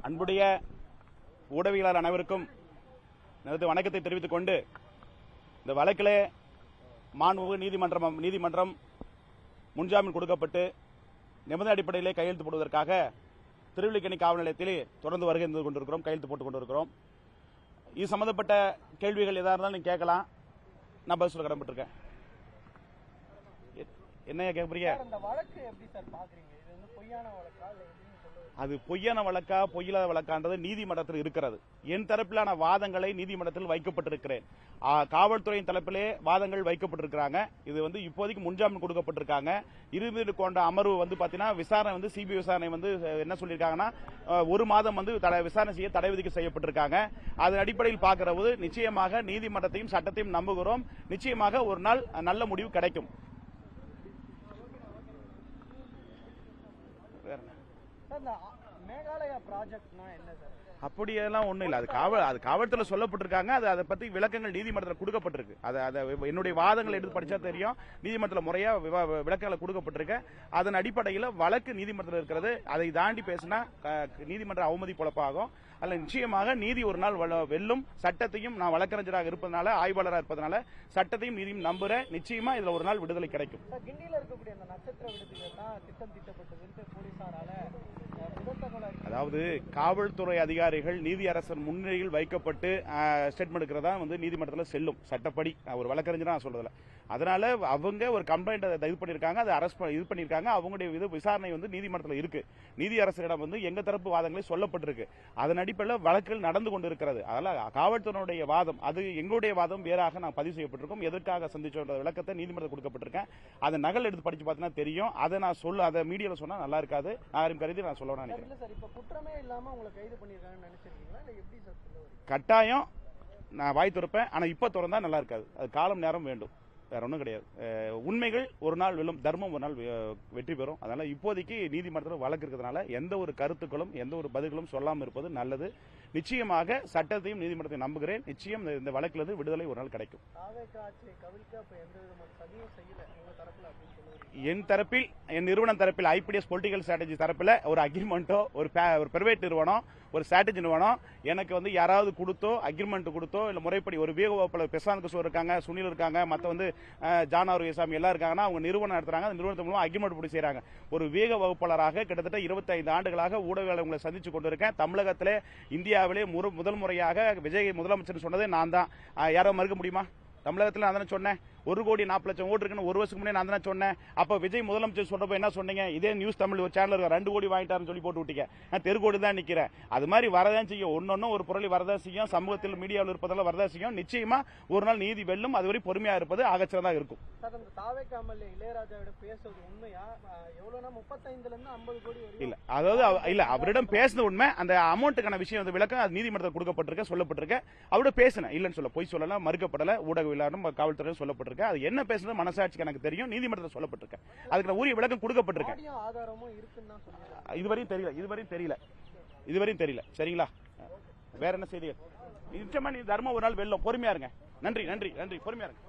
அன்புடைய ஊடகவியலாளர் அனைவருக்கும் எனது வணக்கத்தை தெரிவித்துக் கொண்டு, இந்த வழக்கிலே மாண்புமிகு நீதிமன்றம் முன்ஜாமீன் கொடுக்கப்பட்டு நிபந்தனை அடிப்படையிலே கையெழுத்து போடுவதற்காக திருவல்லிக்கேணி காவல் நிலையத்தில் தொடர்ந்து வருகை இருந்து கொண்டிருக்கிறோம், கையெழுத்து போட்டுக் கொண்டிருக்கிறோம். இது சம்பந்தப்பட்ட கேள்விகள் எதா இருந்தாலும் நீங்க கேட்கலாம், நான் பதில் சொல்ல கடமைப்பட்டிருக்கேன். என்ன கேட்குறீங்க? அது பொய்யான வழக்கா பொய்யில்லாத வழக்கான்றது நீதிமன்றத்தில் இருக்கிறது. என் தரப்பிலான வாதங்களை நீதிமன்றத்தில் வைக்கப்பட்டிருக்கிறேன். காவல்துறையின் தரப்பிலே வாதங்கள் வைக்கப்பட்டிருக்கிறாங்க. இது இப்போதைக்கு முன்ஜாமீன் கொடுக்கப்பட்டிருக்காங்க. இருபது கொண்ட அமர்வு பாத்தீங்கன்னா விசாரணை சிபிஐ விசாரணை என்ன சொல்லியிருக்காங்கன்னா 1 மாதம் விசாரணை செய்ய தடை விதிக்க செய்யப்பட்டிருக்காங்க. அதன் அடிப்படையில் பார்க்கிற போது நிச்சயமாக நீதிமன்றத்தையும் சட்டத்தையும் நம்புகிறோம். நிச்சயமாக ஒரு நாள் நல்ல முடிவு கிடைக்கும். மேகாலயா ப்ராஜெக்ட்னா என்ன சார்? அப்படியெல்லாம் ஒண்ணும் இல்ல. அது காவல்துறை சொல்லப்பட்டிருக்காங்க. அதை பத்தி விளக்கங்கள் நீதிமன்றத்தில் கொடுக்கப்பட்டிருக்கு. என்னுடைய வாதங்களை எடுத்து படிச்சா தெரியும். நீதிமன்றத்தில் முறையா விளக்கங்களை கொடுக்கப்பட்டிருக்கு. அதன் அடிப்படையில் வழக்கு நீதிமன்றத்தில் இருக்கிறது. அதை தாண்டி பேசினா நீதிமன்ற அவமதி பொழப்பாகும். அல்ல, நிச்சயமாக நீதி ஒரு நாள் வெல்லும். சட்டத்தையும் நான் வழக்கறிஞராக இருப்பதனால, ஆய்வாளராக இருப்பதனால சட்டத்தையும் நீதியும் நம்புறேன். நிச்சயமா இதுல ஒரு நாள் விடுதலை கிடைக்கும். கிண்டியில இருக்கக்கூடிய அந்த நட்சத்திர விடுதிகள் தான் திட்டம் தீட்டப்பட்டது போலீசாரால. அதாவது காவல்துறை அதிகாரிகள் நீதியரசர் முன்னிலையில் வைக்கப்பட்டு ஸ்டேட்மெண்ட் எடுக்கிறதா நீதிமன்றத்தில் செல்லும் சட்டப்படி. ஒரு வழக்கறிஞரா நான் சொல்றதுல, அதனால அவங்க ஒரு கம்ப்ளைண்ட் இது பண்ணிருக்காங்க, அதை அரெஸ்ட் இது பண்ணிருக்காங்க. அவங்களுடைய விசாரணை நீதிமன்றத்தில் இருக்கு. நீதியரசரிடம் எங்க தரப்பு வாதங்களை சொல்லப்பட்டிருக்கு. அதன் அடிப்படையில் வழக்குகள் நடந்து கொண்டிருக்கிறது. அதனால காவல்துறையினுடைய வாதம் அது எங்களுடைய வாதம் வேறாக நான் பதிவு செய்யப்பட்டிருக்கும். எதற்காக சந்திச்ச விளக்கத்தை நீதிமன்றத்தில் கொடுக்கப்பட்டிருக்கேன். அதை நகல் எடுத்து படிச்சு பார்த்தீங்கன்னா தெரியும். அதை நான் அதை மீடியாவில் சொன்னா நல்லா இருக்காது. யாரும் கருதி நான் சொல்லணும்னு நினைக்கிறேன். கட்டாயம் நான் வாய் திறப்பேன். ஆனா இப்ப திறந்தா நல்லா இருக்காது. அது காலம் நேரம் வேண்டும், வேற ஒன்றும் கிடையாது. உண்மைகள் ஒரு நாள் வெல்லும், தர்மம் ஒரு நாள் வெற்றி பெறும். அதனால இப்போதைக்கு நீதிமன்றத்தில் வழக்கு இருக்கிறதுனால எந்த ஒரு கருத்துக்களும் எந்த ஒரு பதில்களும் சொல்லாமல் இருப்பது நல்லது. நிச்சயமாக சட்டத்தையும் நீதிமன்றத்தையும் நம்புகிறேன். நிச்சயம் இந்த வழக்கிலிருந்து விடுதலை ஒரு நாள் கிடைக்கும். என் தரப்பில், என் நிறுவனம் தரப்பில், ஐபிடிஎஸ் பொலிட்டிக்கல் ஸ்ட்ராட்டஜி தரப்பில் ஒரு அக்ரிமெண்ட்டோ ஒரு பிரைவேட் நிறுவனம் ஒரு ஸ்ட்ராட்டஜி நிறுவனம் எனக்கு யாராவது கொடுத்தோ அக்ரிமெண்ட் கொடுத்தோ இல்ல முறைப்படி ஒரு வீக வகுப்புல பிரசாந்த் கிஷோர் இருக்காங்க, சுனில் இருக்காங்க, மத்த ஜான் ஆரோக்கியசாமி எல்லாம் இருக்காங்கன்னா அவங்க நிறுவனம் நடத்துறாங்க. அந்த நிறுவனத்தின் மூலம் அக்ரிமெண்ட் போட்டு செய்யறாங்க. ஒரு வீக வகுப்பாளராக கிட்டத்தட்ட 25 ஆண்டுகளாக ஊடகங்களை சந்திச்சு கொண்டிருக்கேன். தமிழகத்திலே இந்தியாவிலே முதல் முறையாக விஜய் முதலமைச்சர் சொன்னதே நான் தான். யாரோ மறுக்க முடியுமா? தமிழகத்தில் நான் தானே சொன்னேன். 1,40,00,000 ஓட்டு இருக்குன்னு ஒரு வருஷத்துக்கு முன்னாடி நான் தானே சொன்னேன். அப்ப விஜய் முதலமைச்சர் சொல்றப்ப என்ன சொன்னீங்க? இதே நியூஸ் தமிழ் ஒரு சேனல் 2 கோடி வாங்கிட்டாருன்னு சொல்லி போட்டு விட்டீங்க. நான் தெருக்கோடி தான் நிக்கிறேன். அது மாதிரி வரதான் செய்யும். ஒன்னொன்னும் ஒரு பொருளை வரதான் செய்யும். சமூகத்தில் மீடியாவில் இருப்பதெல்லாம் வரதான் செய்யும். நிச்சயமா ஒரு நாள் நீதி வெல்லும். அதுவரை பொறுமையா இருப்பது ஆகச்சிறதா இருக்கும். இல்ல, அதாவது இல்ல, அவரிடம் பேசின உண்மை. அந்த அமௌண்ட்டுக்கான விஷயம் விளக்கம் அது நீதிமன்றத்தில் கொடுக்கப்பட்டிருக்க, சொல்லப்பட்டிருக்க. அவரோட பேசினேன், இல்லன்னு சொல்ல, பொய் சொல்லலாம், மறுக்கப்படல. ஊடகவியலாளரும் காவல்துறையும் சொல்லப்பட்டிருக்கு. அது என்ன பேசுறது மனசாட்சிக்கு எனக்கு தெரியும். நீதிமன்றத்தில் சொல்லப்பட்டிருக்க, அதுக்கு உரிய விளக்கம் கொடுக்கப்பட்டிருக்க. இதுவரையும் தெரியல. சரிங்களா? வேற என்ன செய்திகள்? நிச்சயமா நீ தர்மம் ஒரு நாள் வெல்லும். பொறுமையா இருங்க. நன்றி. பொறுமையா இருங்க.